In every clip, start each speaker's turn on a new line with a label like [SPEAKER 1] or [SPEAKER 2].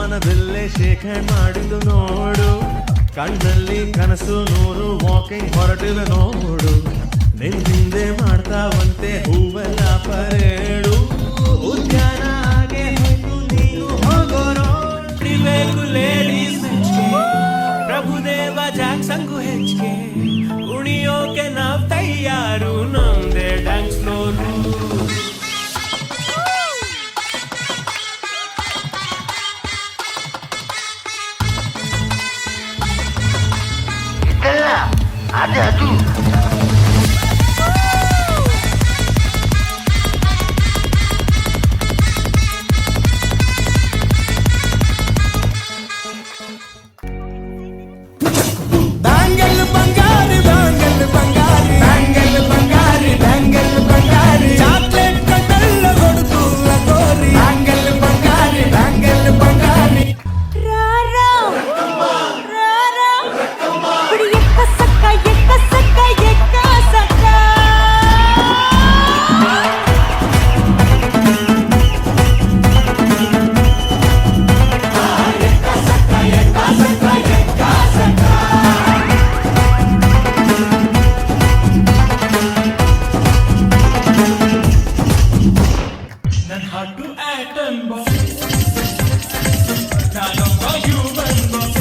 [SPEAKER 1] ಮನದಲ್ಲೇ ಶೇಖರಣೆ ಮಾಡಿದ್ದು ನೋಡು, ಕಣ್ಣಲ್ಲಿ ಕನಸು ನೂರು ವಾಕಿಂಗ್ ಹೊರಟಿವೆ ನೋಡು, ನಿನ್ ಹಿಂದೆ ಮಾಡ್ತಾವಂತೆ ಹೂವೆಲ್ಲ ಪರೇಡು, ಉದ್ಯಾನ ಹಾಗೆ ಹೋಯ್ತು ನೀನು ಹೋಗೋ ನೋಡಿಬೇಕು ಲೇಡೀಸ್ ಮೆಚ್ಚಿಗೆ, ಪ್ರಭುದೇವ ಜಾಕ್ಸಂಗು ಹೆಚ್ಚಿಗೆ, ಕುಣಿಯೋಕೆ ನಾವ್ ತಯಾರು ನಮ್ದೇ ಡ್ಯಾನ್ಸ್ ಫ್ಲೋರು.
[SPEAKER 2] ಅದು
[SPEAKER 3] ಬ್ಯಾಂಗಲ್ ಬಂಗಾರಿ ಬ್ಯಾಂಗಲ್ ಬಂಗಾರಿ ಬ್ಯಾಂಗಲ್ ಬಂಗಾರಿ ಬ್ಯಾಂಗಲ್ ಬಂಗಾರಿ ಚಾಕ್ಲೇಟ್ ಕಟ್ಟಲ್ಲ ಕೊಡುತ್ತು ಲಗೋರಿ ಬ್ಯಾಂಗಲ್ ಬಂಗಾರಿ ಬ್ಯಾಂಗಲ್ ಬಂಗಾರಿ
[SPEAKER 4] ರಾರಾ ರಾರಾ ಬಡಿ ಎಕ್ಕ ಸಕ್ಕ ಎಕ್ಕ ಸಕ್ಕ ಎಕ್ಕ ಸಕ್ಕ
[SPEAKER 1] ನನ್ನ ಹಾಟು ಆಟಮ್ ಬಾಂಬ್, ನಾನೊಬ್ಬ ಹ್ಯೂಮನ್ ಬಾಂಬ್,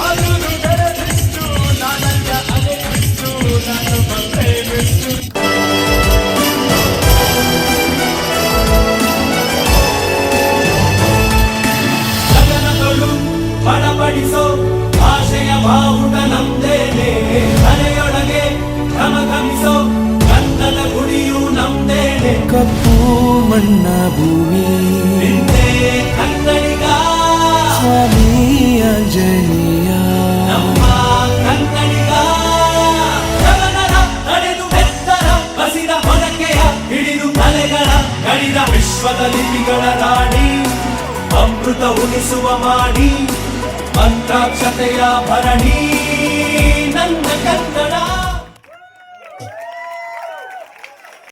[SPEAKER 1] ಅದುನು ಬೆಳೆದಿಷ್ಟು ನಾನಲ್ಲ ಅಲೆಯಿಷ್ಟು, ನಾನೊಬ್ಬ ಪ್ರೇಮಿಷ್ಟು. ಗಗನಗಳು ಬಡಬಡಿಸೋ ಆಶಯ ಬಾವುಟ ನಮ್ದೇನೆ, ಮನೆಯೊಳಗೆ ಘಮಘಮಿಸೋ ಗಂಧದ ಗುಡಿಯು ನಮ್ದೇನೆ,
[SPEAKER 3] ಕಪ್ಪು ಮಣ್ಣ ಭೂಮಿ
[SPEAKER 1] ನಿಂದೆ ಕನ್ನಡಿಗ
[SPEAKER 3] ಸ್ವಾಮಿ ಆಂಜನೇಯ
[SPEAKER 1] ನಮ್ಮ ಕನ್ನಡಿಗ, ಗಗನದ ನಡೆದು ಎತ್ತರ ಬಸಿದ ಹೊನಕೆಯ ಹಿಡಿದು ತಲೆಗಳ ಗಡಿದ ವಿಶ್ವದ ಲಿಪಿಗಳ ರಾಣಿ, ಅಮೃತ ಉಣಿಸುವ ಮಾಡಿ ಮಂತ್ರಾಕ್ಷತೆಯ ಭರಣಿ ನನ್ನ ಕನ್ನಡ.